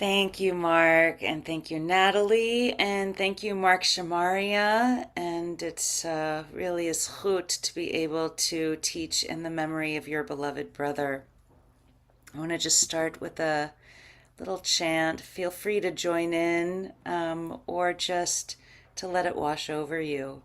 Thank you, Mark, and thank you, Natalie, and thank you, Mark Shamaria. And it's really a zchut to be able to teach in the memory of your beloved brother. I want to just start with a little chant. Feel free to join in or just to let it wash over you.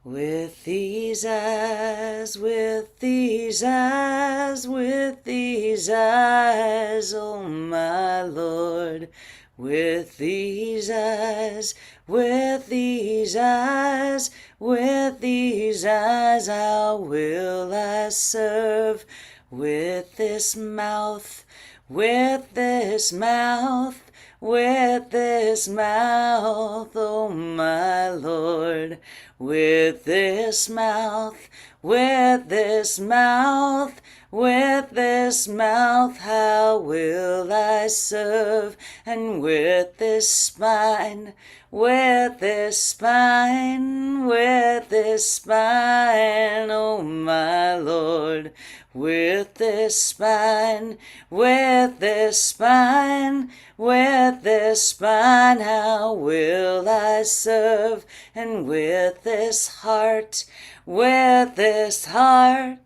With these eyes, with these eyes, with these eyes, oh my Lord. With these eyes, with these eyes, with these eyes, how will I serve? With this mouth, with this mouth, with this mouth, oh my Lord. With this mouth, with this mouth, with this mouth, how will I serve? And with this spine, with this spine, with this spine, oh my Lord. With this spine, with this spine, with this spine, how will I serve? And with this heart, with this heart,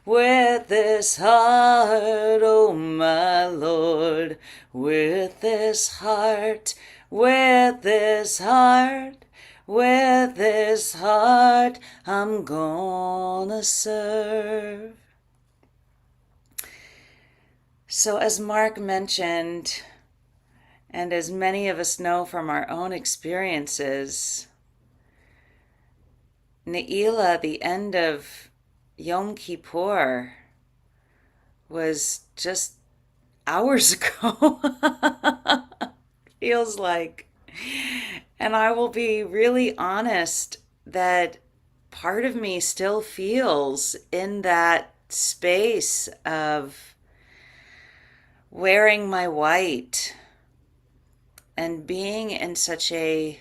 with this heart, oh my Lord. With this heart, with this heart, with this heart, I'm gonna serve. So, as Mark mentioned, and as many of us know from our own experiences, Ne'ilah, the end of Yom Kippur, was just hours ago. Feels like. And I will be really honest that part of me still feels in that space of wearing my white and being in such a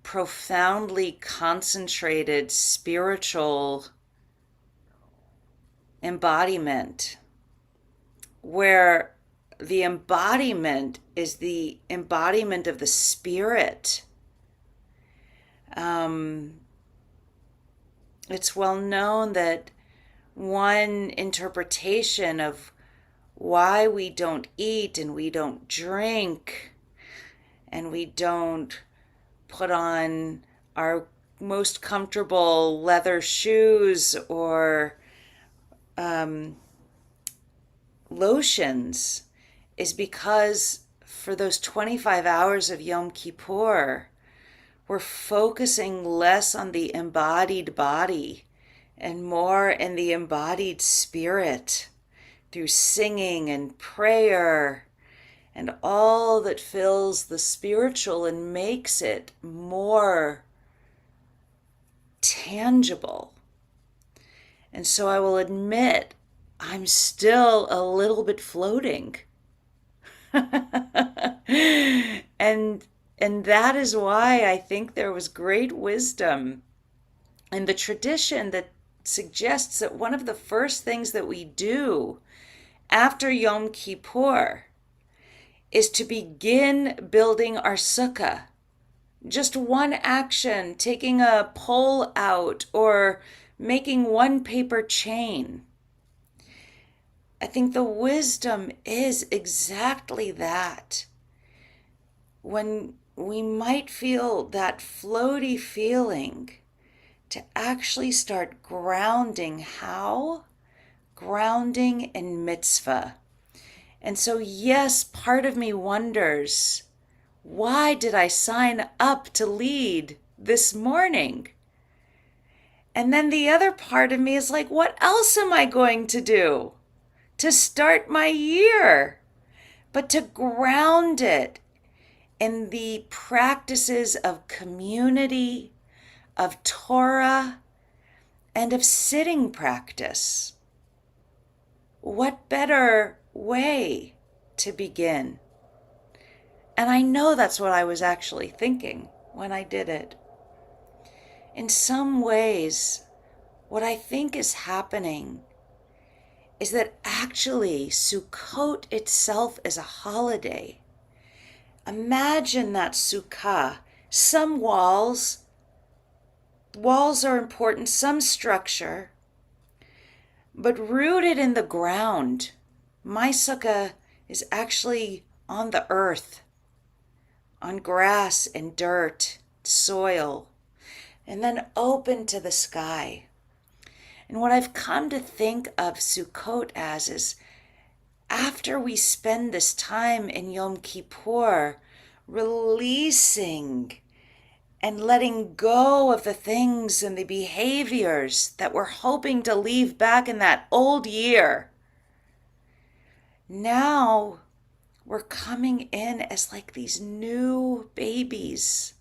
profoundly concentrated spiritual embodiment where the embodiment is the embodiment of the spirit. It's well known that one interpretation of why we don't eat and we don't drink and we don't put on our most comfortable leather shoes or lotions is because for those 25 hours of Yom Kippur, we're focusing less on the embodied body and more in the embodied spirit through singing and prayer and all that fills the spiritual and makes it more tangible. And so I will admit, I'm still a little bit floating. and and that is why I think there was great wisdom in the tradition that suggests that one of the first things that we do after Yom Kippur is to begin building our sukkah. Just one action, taking a pole out or making one paper chain. I think the wisdom is exactly that. When we might feel that floaty feeling, to actually start grounding. How? Grounding in mitzvah. And so, yes, part of me wonders, why did I sign up to lead this morning? And then the other part of me is like, what else am I going to do to start my year? But to ground it in the practices of community, of Torah, and of sitting practice. What better way to begin? And I know that's what I was actually thinking when I did it. In some ways, what I think is happening is that actually Sukkot itself is a holiday. Imagine that sukkah. Some walls are important, some structure, but rooted in the ground. My sukkah is actually on the earth, on grass and dirt, soil, and then open to the sky. And what I've come to think of Sukkot as is after we spend this time in Yom Kippur releasing and letting go of the things and the behaviors that we're hoping to leave back in that old year, now we're coming in as like these new babies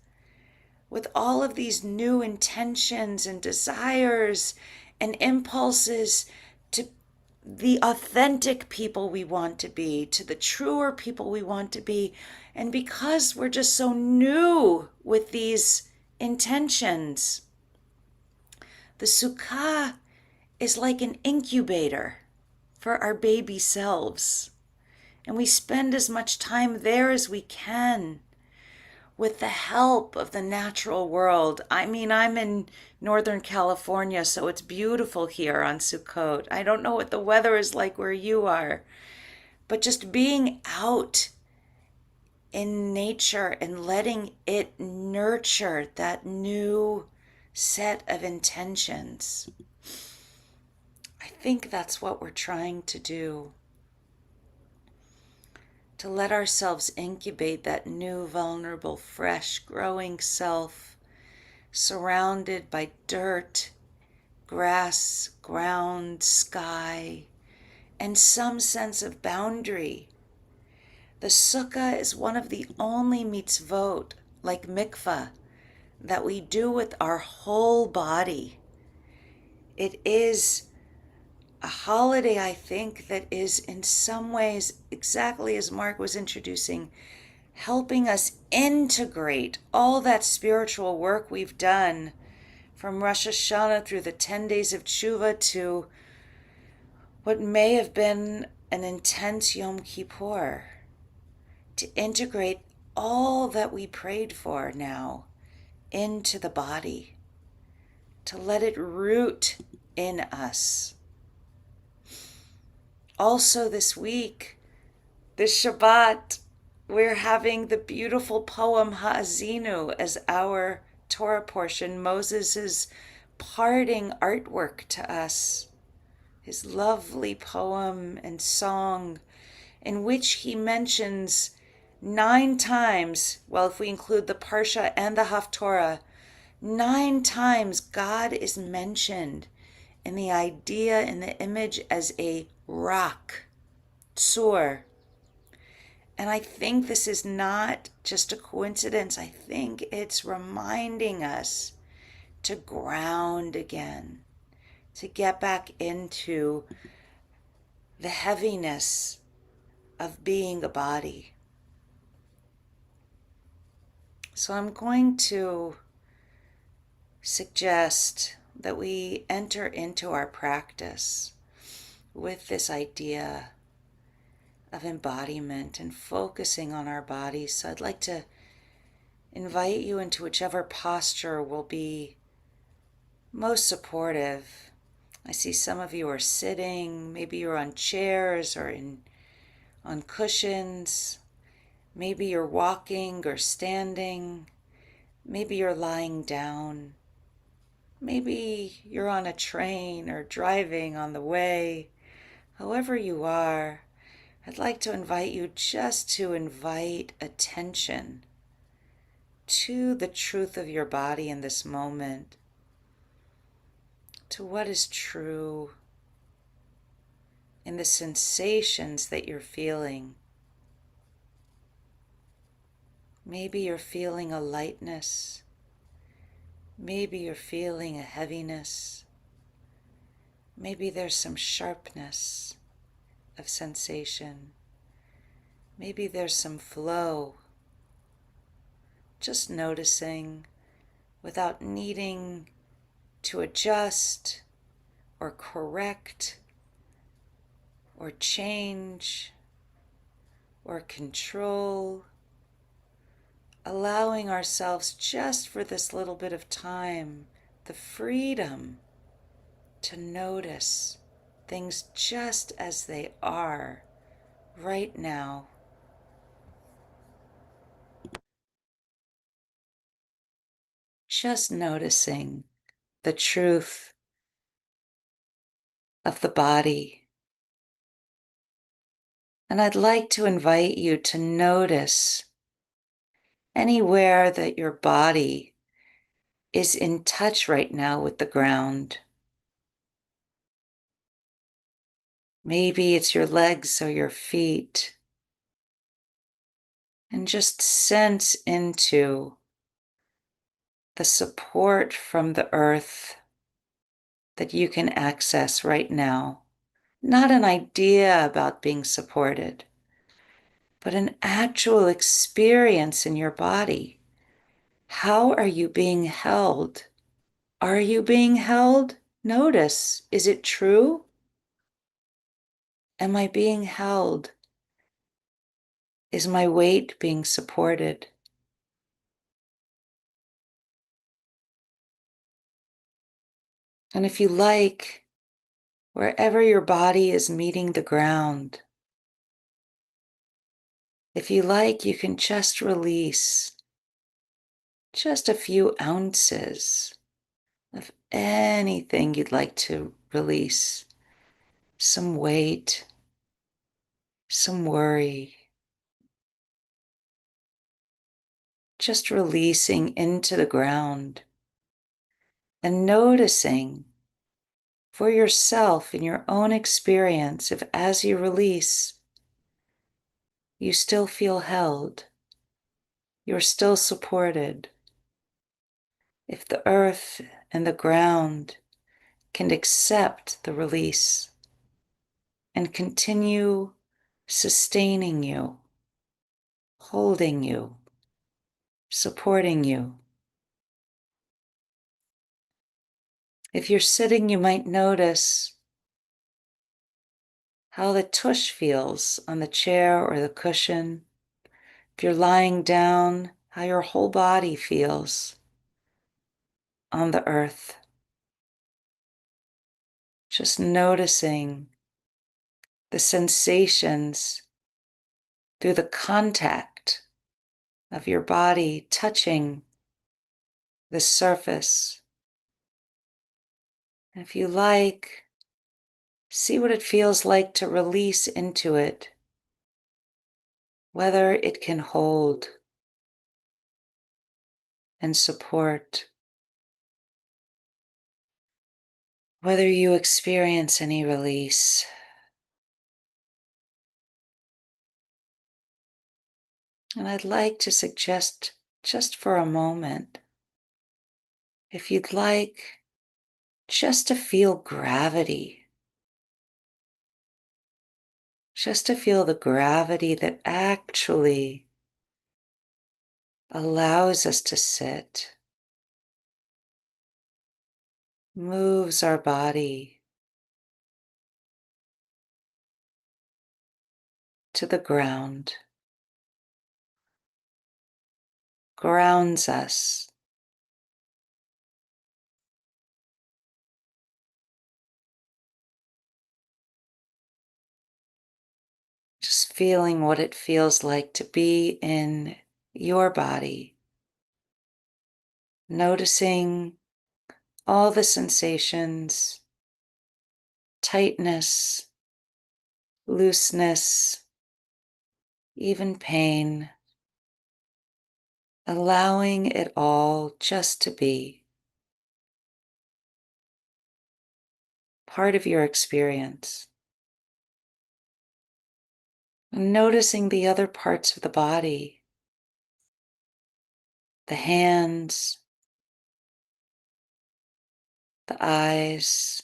with all of these new intentions and desires and impulses to the authentic people we want to be, to the truer people we want to be. And because we're just so new with these intentions, the sukkah is like an incubator for our baby selves. And we spend as much time there as we can with the help of the natural world. I mean, I'm in Northern California, so it's beautiful here on Sukkot. I don't know what the weather is like where you are, but just being out in nature and letting it nurture that new set of intentions. I think that's what we're trying to do. To let ourselves incubate that new, vulnerable, fresh, growing self, surrounded by dirt, grass, ground, sky, and some sense of boundary. The sukkah is one of the only mitzvot, like mikvah, that we do with our whole body. It is a holiday, I think, that is in some ways, exactly as Mark was introducing, helping us integrate all that spiritual work we've done from Rosh Hashanah through the 10 days of Tshuva to what may have been an intense Yom Kippur, to integrate all that we prayed for now into the body, to let it root in us. Also this week, this Shabbat, we're having the beautiful poem Ha'azinu as our Torah portion, Moses' parting artwork to us, his lovely poem and song in which he mentions 9 times, well, if we include the Parsha and the Haftorah, 9 times God is mentioned in the idea, in the image as a rock, tsur. And I think this is not just a coincidence. I think it's reminding us to ground again, to get back into the heaviness of being a body. So I'm going to suggest that we enter into our practice with this idea of embodiment and focusing on our bodies. So I'd like to invite you into whichever posture will be most supportive. I see some of you are sitting, maybe you're on chairs or on cushions, maybe you're walking or standing, maybe you're lying down, maybe you're on a train or driving on the way. However you are, I'd like to invite you just to invite attention to the truth of your body in this moment, to what is true in the sensations that you're feeling. Maybe you're feeling a lightness. Maybe you're feeling a heaviness. Maybe there's some sharpness of sensation. Maybe there's some flow. Just noticing without needing to adjust or correct or change or control, allowing ourselves just for this little bit of time the freedom to notice things just as they are right now. Just noticing the truth of the body. And I'd like to invite you to notice anywhere that your body is in touch right now with the ground. Maybe it's your legs or your feet. And just sense into the support from the earth that you can access right now. Not an idea about being supported, but an actual experience in your body. How are you being held? Are you being held? Notice, is it true? Am I being held? Is my weight being supported? And if you like, wherever your body is meeting the ground, if you like, you can just release just a few ounces of anything you'd like to release. Some weight, some worry, just releasing into the ground and noticing for yourself in your own experience if as you release, you still feel held, you're still supported. If the earth and the ground can accept the release and continue sustaining you, holding you, supporting you. If you're sitting, you might notice how the tush feels on the chair or the cushion. If you're lying down, how your whole body feels on the earth. Just noticing the sensations through the contact of your body touching the surface. And if you like, see what it feels like to release into it, whether it can hold and support, whether you experience any release. And I'd like to suggest, just for a moment, if you'd like, just to feel gravity, just to feel the gravity that actually allows us to sit, moves our body to the ground, grounds us. Just feeling what it feels like to be in your body, noticing all the sensations, tightness, looseness, even pain, allowing it all just to be part of your experience. And noticing the other parts of the body, the hands, the eyes,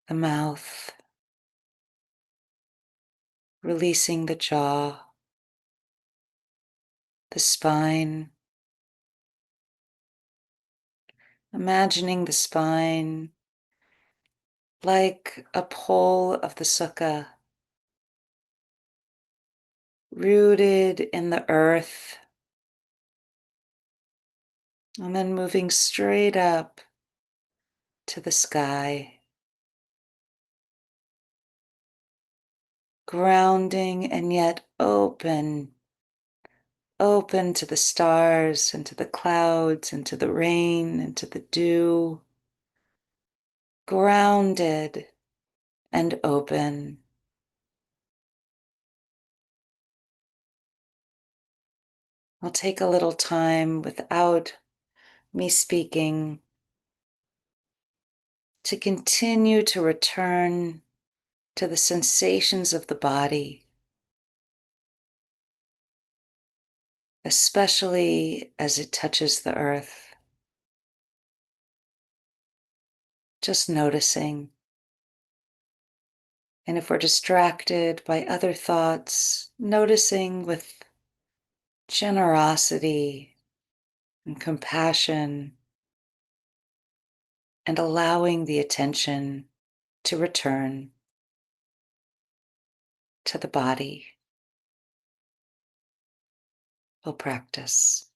the mouth, releasing the jaw, the spine, imagining the spine like a pole of the sukkah, rooted in the earth, and then moving straight up to the sky, grounding and yet open, open to the stars and to the clouds and to the rain and to the dew, grounded and open. I'll take a little time without me speaking to continue to return to the sensations of the body, especially as it touches the earth. Just noticing. And if we're distracted by other thoughts, noticing with generosity and compassion and allowing the attention to return to the body. We'll practice.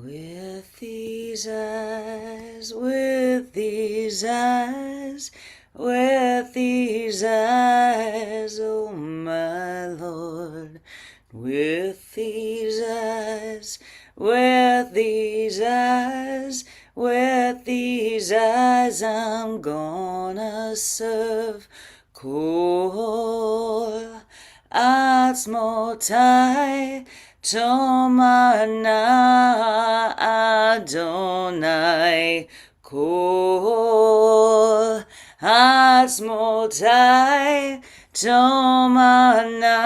With these eyes, with these eyes, with these eyes, oh my Lord. With these eyes, with these eyes, with these eyes, I'm gonna serve Kol Atzmotai Tomana Adonai Kol Atzmotai Tomana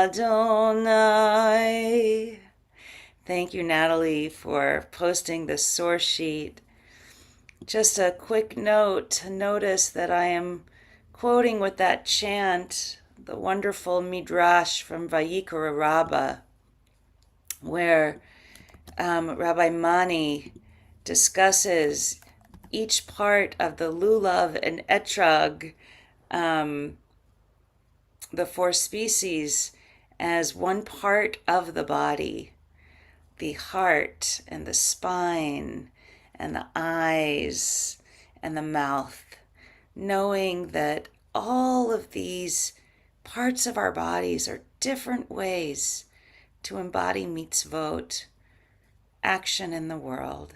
Adonai. Thank you, Natalie, for posting the source sheet. Just a quick note to notice that I am quoting with that chant the wonderful midrash from Vayikra Rabbah, where Rabbi Mani discusses each part of the lulav and etrog, the four species, as one part of the body. The heart and the spine and the eyes and the mouth, knowing that all of these parts of our bodies are different ways to embody mitzvot, action in the world.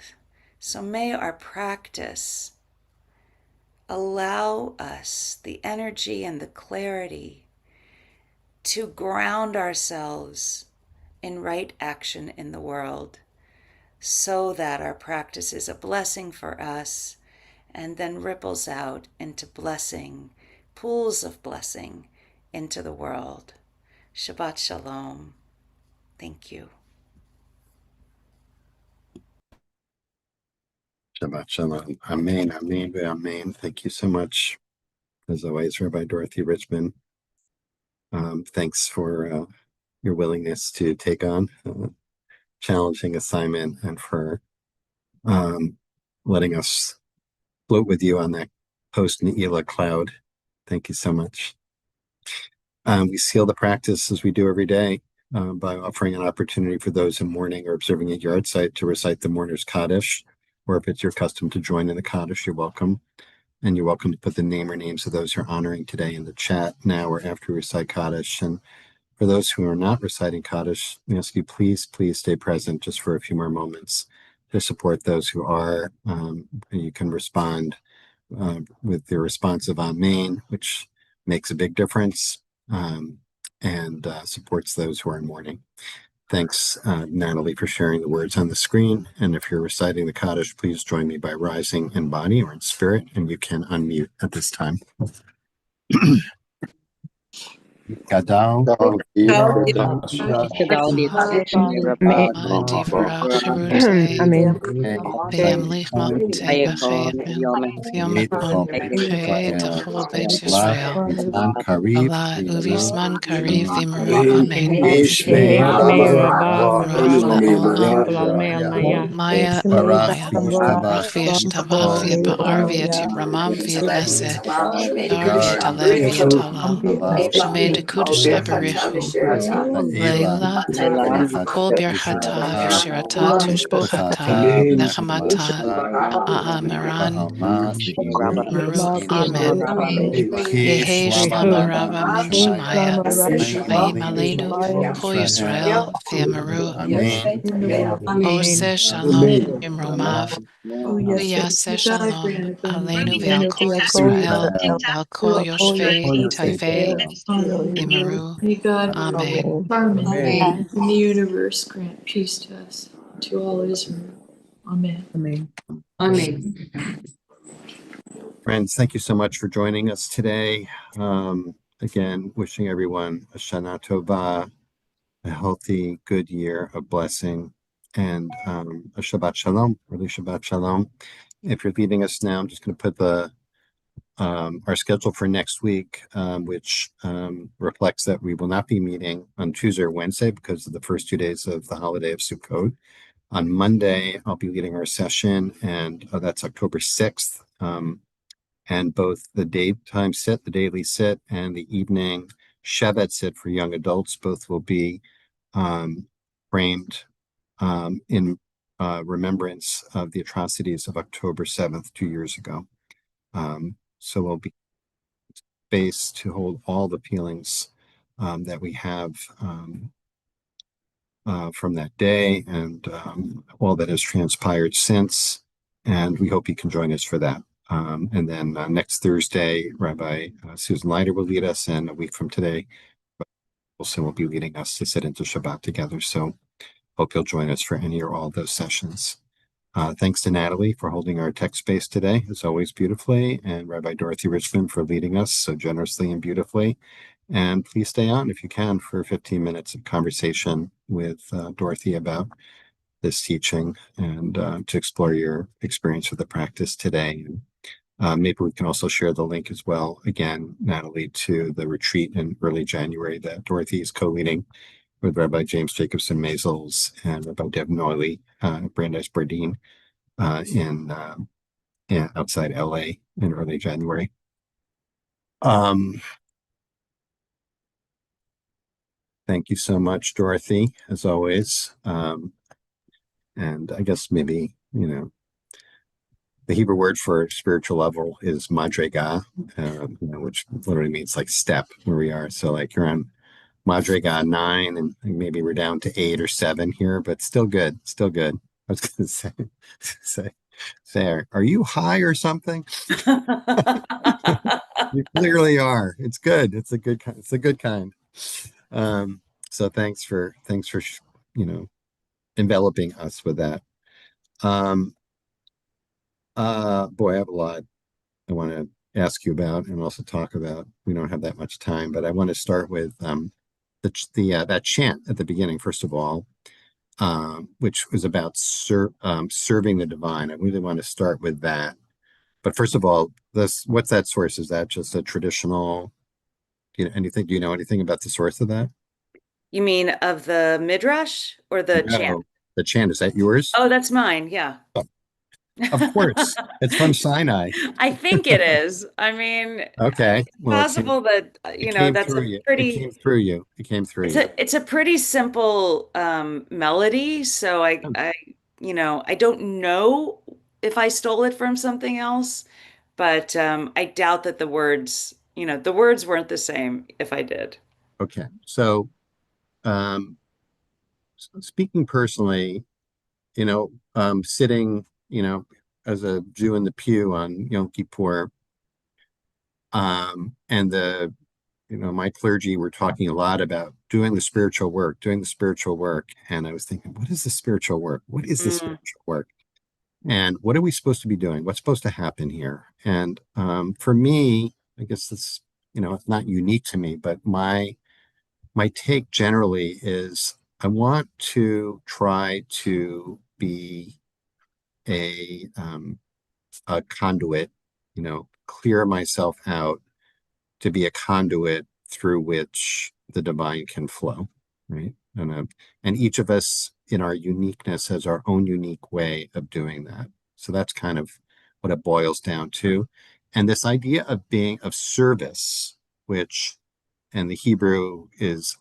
So may our practice allow us the energy and the clarity to ground ourselves in right action in the world, so that our practice is a blessing for us and then ripples out into blessing, pools of blessing into the world. Shabbat Shalom. Thank you. Shabbat Shalom. Amen, amen, amen. Thank you so much, as always, Rabbi Dorothy Richman. Thanks for your willingness to take on a challenging assignment and for letting us float with you on that post-Ne'ilah cloud. Thank you so much. We seal the practice as we do every day by offering an opportunity for those in mourning or observing at yard site to recite the mourner's Kaddish, or if it's your custom to join in the Kaddish, you're welcome. And you're welcome to put the name or names of those you're honoring today in the chat now or after we recite Kaddish. And for those who are not reciting Kaddish, we ask you please stay present just for a few more moments to support those who are. You can respond with the responsive Amen, which makes a big difference and supports those who are in mourning. Thanks, Natalie, for sharing the words on the screen. And if you're reciting the Kaddish, please join me by rising in body or in spirit, and you can unmute at this time. Gadal, Amen. V'yamlich ma'otei b'chayechem v'yomekon b'chayei techol beit Yisrael Allah u'v'zman kariv v'imru amen Ruach la'olam Maya Maya Rach v'yeshtavach v'yipa'ar v'yetiramam v'yetneseh Dar v'yetalev v'yetalam Shemei dekudesh aberichu Leila Kol birchata v'shirata tushbachata Nechamata A'amaran Meru Amen Yehi Shlama Rava Min Shemaya Vayim Aleinu Kol Yisrael V'yamaru Ose Shalom Imromav V'yaseh Shalom Aleinu V'al Kol Yisrael V'al Kol Yoshvei Tevei Imaru Amen. Amen. In the universe, grant peace to us, to all Israel. Amen. Amen. Friends, thank you so much for joining us today. Again, wishing everyone a Shana Tova, a healthy, good year of blessing, and a Shabbat Shalom, really Shabbat Shalom. If you're leaving us now, I'm just going to put our schedule for next week, which reflects that we will not be meeting on Tuesday or Wednesday because of the first 2 days of the holiday of Sukkot. On Monday, I'll be leading our session, and that's October 6th. And both the daytime sit, the daily sit, and the evening Shevet sit for young adults, both will be framed in remembrance of the atrocities of October 7th, 2 years ago. So we'll be space to hold all the feelings that we have from that day and all that has transpired since. And we hope you can join us for that. And then next Thursday, Rabbi Susan Leiter will lead us, and a week from today, Wilson will be leading us to sit into Shabbat together. So hope you'll join us for any or all those sessions. Thanks to Natalie for holding our tech space today, as always, beautifully, and Rabbi Dorothy Richman for leading us so generously and beautifully. And please stay on if you can for 15 minutes of conversation with Dorothy about this teaching and to explore your experience with the practice today. Maybe we can also share the link as well, again, Natalie, to the retreat in early January that Dorothy is co-leading with Rabbi James Jacobson Mazels and Rabbi Deb Noiley, Brandeis Bardeen in outside LA in early January. Thank you so much, Dorothy, as always. And I guess maybe, the Hebrew word for spiritual level is madrega, which literally means like step where we are. So like you're on madrega 9 and maybe we're down to 8 or 7 here, but still good, still good. I was going to say, are you high or something? You clearly are. It's good. It's a good kind. It's a good kind. So thanks for enveloping us with that. Boy, I have a lot I want to ask you about and also talk about. We don't have that much time, but I want to start with that chant at the beginning, first of all, which was about serving the divine. I really want to start with that. But first of all, what's that source? Is that just a traditional? Do you know anything about the source of that? You mean of the midrash or the chant? No, the chant, is that yours? Oh, that's mine. Yeah. Oh, of course, it's from Sinai. I think it is. I mean, Okay, it's well, possible that, it came that's through a you. It came pretty, through you. It came through it's you. a pretty simple melody. So Oh, I don't know if I stole it from something else, but I doubt that the words weren't the same if I did. okay, so um, speaking personally, sitting, as a Jew in the pew on Yom Kippur, and my clergy were talking a lot about doing the spiritual work. And I was thinking, what is the spiritual work? What is the Mm, spiritual work? And what are we supposed to be doing? What's supposed to happen here? And for me, I guess it's, it's not unique to me, but my take generally is I want to try to be a a conduit, clear myself out to be a conduit through which the divine can flow, right? And each of us in our uniqueness has our own unique way of doing that. So that's kind of what it boils down to. And this idea of being of service, which in the Hebrew is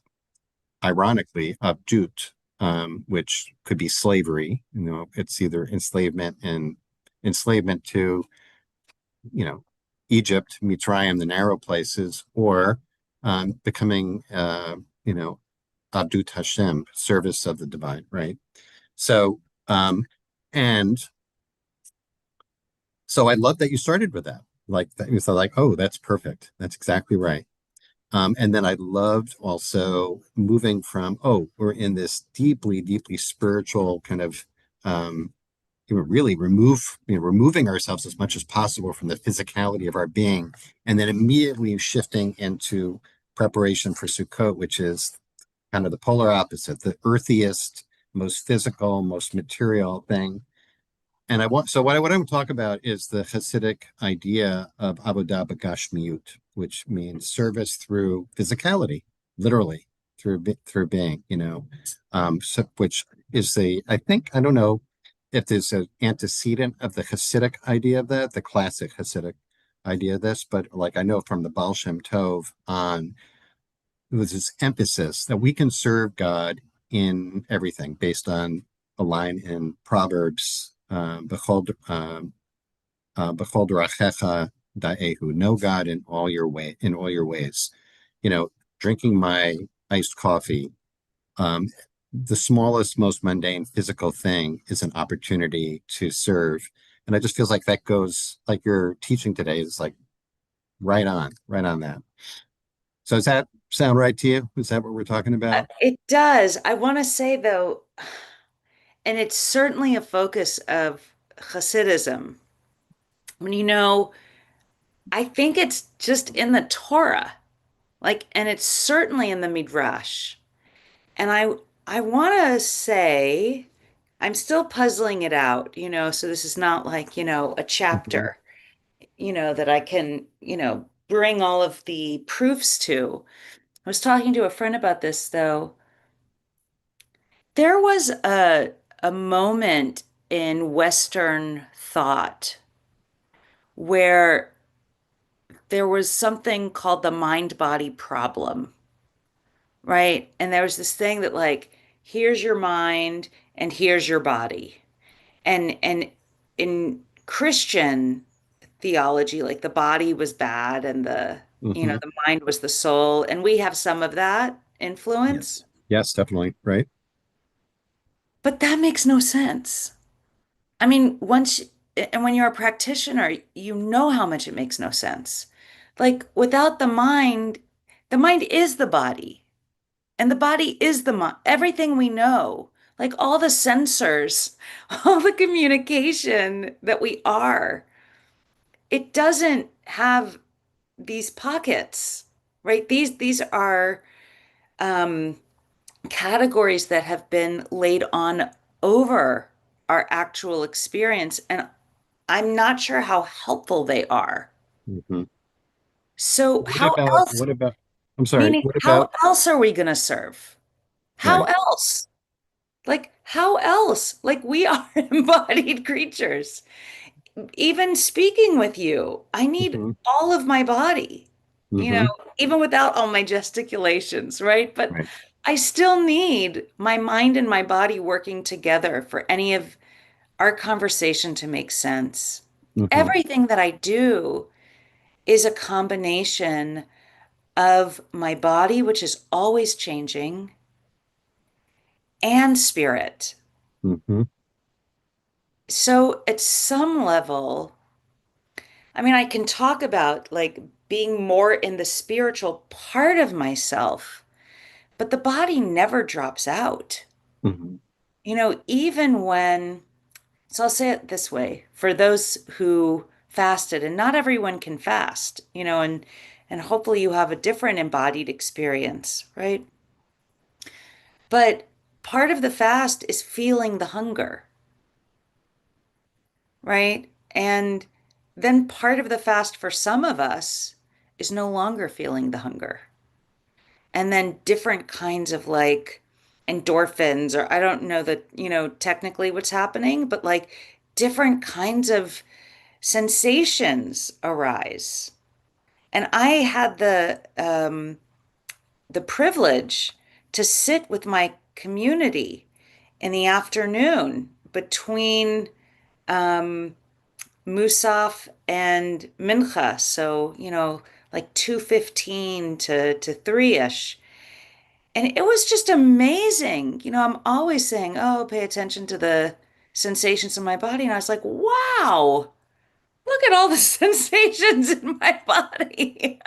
ironically abdut, which could be slavery. It's either enslavement to Egypt, Mitzrayim, the narrow places, or becoming, Abdut Hashem, service of the divine, right? So, and so I love that you started with that. Like that, you thought, like, oh, that's perfect. That's exactly right. And then I loved also moving from, oh, we're in this deeply, deeply spiritual kind of really removing ourselves as much as possible from the physicality of our being, and then immediately shifting into preparation for Sukkot, which is kind of the polar opposite, the earthiest, most physical, most material thing. And what I want to talk about is the Hasidic idea of avodah b'gashmiut, which means service through physicality, literally through being, which is I think, I don't know if there's an antecedent of the Hasidic idea of that, the classic Hasidic idea of this, but like I know from the Baal Shem Tov on, it was this emphasis that we can serve God in everything based on a line in Proverbs, B'chol d'rachecha da'ehu, know God in all your ways. Drinking my iced coffee, the smallest, most mundane physical thing is an opportunity to serve. And it just feels like that goes, like your teaching today is like right on that. So does that sound right to you? Is that what we're talking about? It does. I want to say, though, and it's certainly a focus of Hasidism. When I think it's just in the Torah, like, and it's certainly in the Midrash. And I want to say, I'm still puzzling it out, so this is not like, a Mhm. chapter, that I can, bring all of the proofs to. I was talking to a friend about this, though. There was a moment in Western thought where there was something called the mind-body problem, right? And there was this thing that like, here's your mind and here's your body. And in Christian theology, like the body was bad and Hmm. the mind was the soul. And we have some of that Yes. influence, Yes, definitely. Right. but that makes no sense. I mean, and when you're a practitioner, you know how much it makes no sense. Like without the mind is the body, and the body is the mind. Everything we know, like all the sensors, all the communication that we are, it doesn't have these pockets, right? These are um, categories that have been laid on over our actual experience, and I'm not sure how helpful they are. Hmm. So What how about, else, what about, I'm sorry, meaning what how about, else are we going to serve? How right. else? Like how else? Like we are embodied creatures. Even speaking with you, I need Hmm. all of my body, you know, Hmm. even without all my gesticulations, right? But Right. I still need my mind and my body working together for any of our conversation to make sense. Hmm. Everything that I do is a combination of my body, which is always changing, and spirit. Hmm. So, at some level, I mean, I can talk about like being more in the spiritual part of myself, but the body never drops out. Hmm. Even when, so I'll say it this way, for those who fasted, and not everyone can fast, and hopefully you have a different embodied experience, right? But part of the fast is feeling the hunger, right? And then part of the fast for some of us is no longer feeling the hunger. And then different kinds of like endorphins, or I don't know that, technically what's happening, but like different kinds of sensations arise. And I had the privilege to sit with my community in the afternoon between um, Musaf and Mincha. So, like 2:15 to 3-ish. And it was just amazing. I'm always saying, oh, pay attention to the sensations in my body. And I was like, wow, look at all the sensations in my body.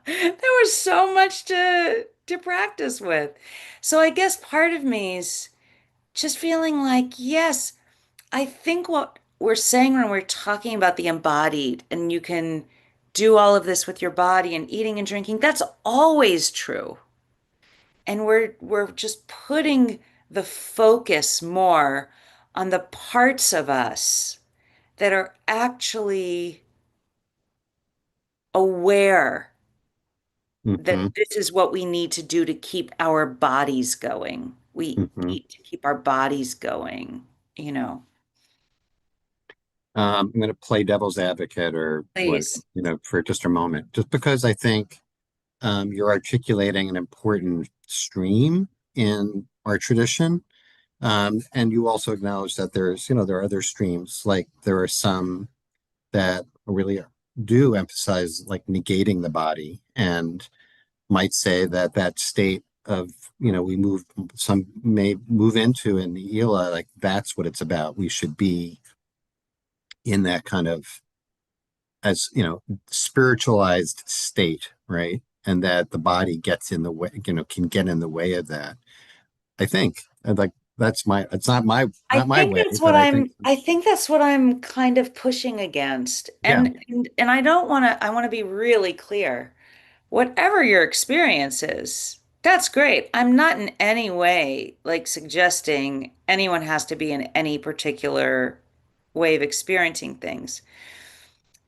There was so much to practice with. So I guess part of me is just feeling like, yes, I think what we're saying when we're talking about the embodied and you can do all of this with your body and eating and drinking, that's always true. And we're just putting the focus more on the parts of us that are actually aware that Hmm. this is what we need to do to keep our bodies going. We Hmm. eat to keep our bodies going, you know. I'm going to play devil's advocate or what, Please. for just a moment, just because I think you're articulating an important stream in our tradition. And you also acknowledge that there's, there are other streams, like there are some that really do emphasize like negating the body and might say that that state of, some may move into in the Ela, like that's what it's about. We should be in that kind of, as spiritualized state, right? And that the body gets in the way, can get in the way of that. I think, and like it's not my I think way, that's what but I think, I think that's what I'm kind of pushing against. yeah, And I don't want to, I want to be really clear. Whatever your experience is, that's great. I'm not in any way like suggesting anyone has to be in any particular way of experiencing things.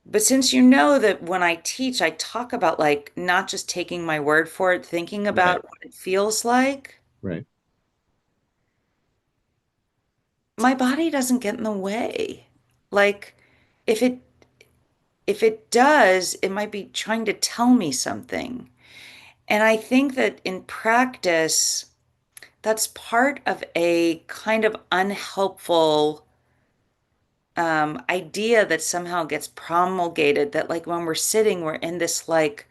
But since you know that when I teach, I talk about like not just taking my word for it, thinking right, about what it feels like, right, my body doesn't get in the way. Like if it if it does, it might be trying to tell me something. And I think that in practice, that's part of a kind of unhelpful idea that somehow gets promulgated that like when we're sitting, we're in this like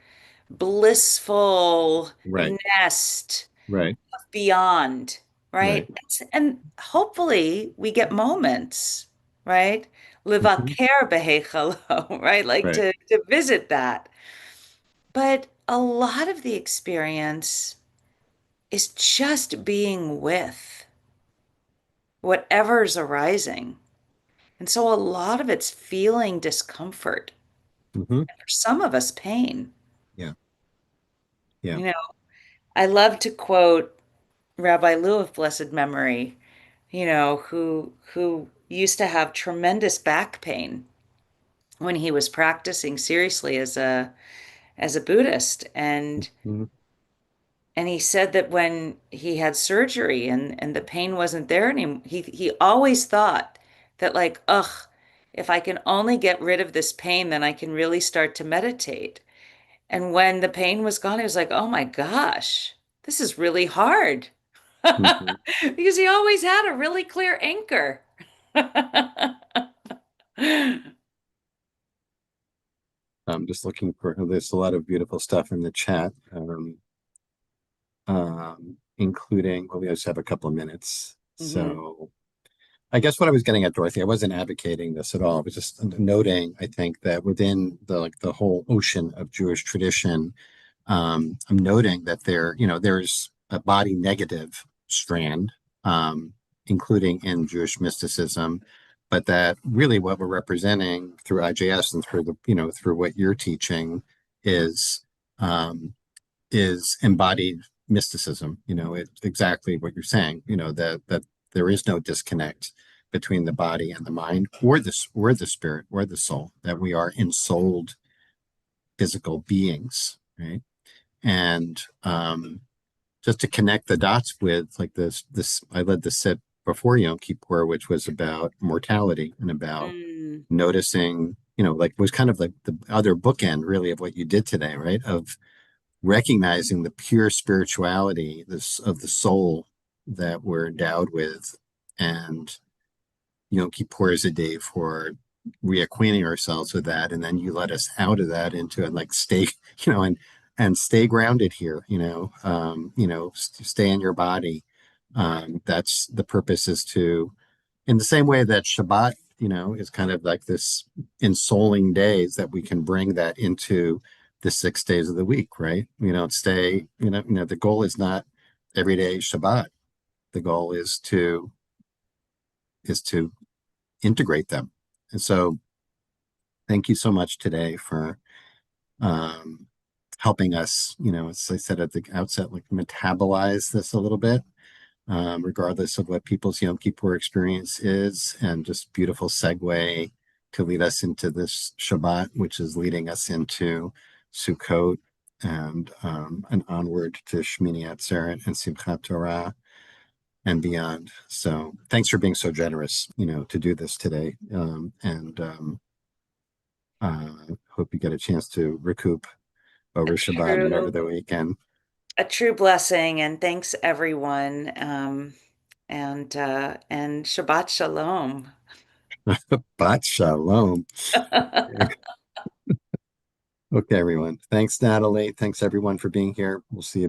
blissful right, nest right, beyond, right. right? And hopefully we get moments, right? Mhm. Levaker behechalo, right? Like Right. to visit that. But a lot of the experience is just being with whatever's arising. And so a lot of it's feeling discomfort, Hmm. and for some of us, pain. Yeah. Yeah. You know, I love to quote Rabbi Lou of blessed memory, who used to have tremendous back pain when he was practicing seriously as a Buddhist. Mhm. And he said that when he had surgery and the pain wasn't there anymore, he always thought that like, ugh, if I can only get rid of this pain, then I can really start to meditate. And when the pain was gone, he was like, oh my gosh, this is really hard. Mhm. Because he always had a really clear anchor. I'm just looking for, there's a lot of beautiful stuff in the chat, including, well, we just have a couple of minutes. Mhm. So I guess what I was getting at, Dorothy, I wasn't advocating this at all. I was just noting, I think that within the whole ocean of Jewish tradition, I'm noting that there's a body negative strand, including in Jewish mysticism, but that really what we're representing through IJS and through through what you're teaching is, um, is embodied mysticism. It's exactly what you're saying, that there is no disconnect between the body and the mind or the spirit or the soul, that we are ensouled physical beings, right? And just to connect the dots with like this I led the set before Yom Kippur, which was about mortality and about Mm, noticing, like was kind of like the other bookend really of what you did today, right? Of recognizing the pure spirituality this of the soul that we're endowed with. And Yom Kippur is a day for reacquainting ourselves with that, and then you let us out of that into and like stay, and stay grounded here. Stay in your body. That's the purpose, is to, in the same way that Shabbat, is kind of like this ensouling days, that we can bring that into the 6 days of the week, right? Stay, the goal is not every day Shabbat. The goal is to integrate them. And so thank you so much today for um, helping us, as I said at the outset, like metabolize this a little bit, regardless of what people's Yom Kippur experience is, and just beautiful segue to lead us into this Shabbat, which is leading us into Sukkot and onward to Shmini Atzeret and Simchat Torah and beyond. So thanks for being so generous, to do this today. Hope you get a chance to recoup a over Shabbat and over true, the weekend. a true blessing, and thanks everyone. and Shabbat Shalom. Bat shalom. Okay, everyone. Thanks, Natalie. Thanks, everyone, for being here. We'll see you.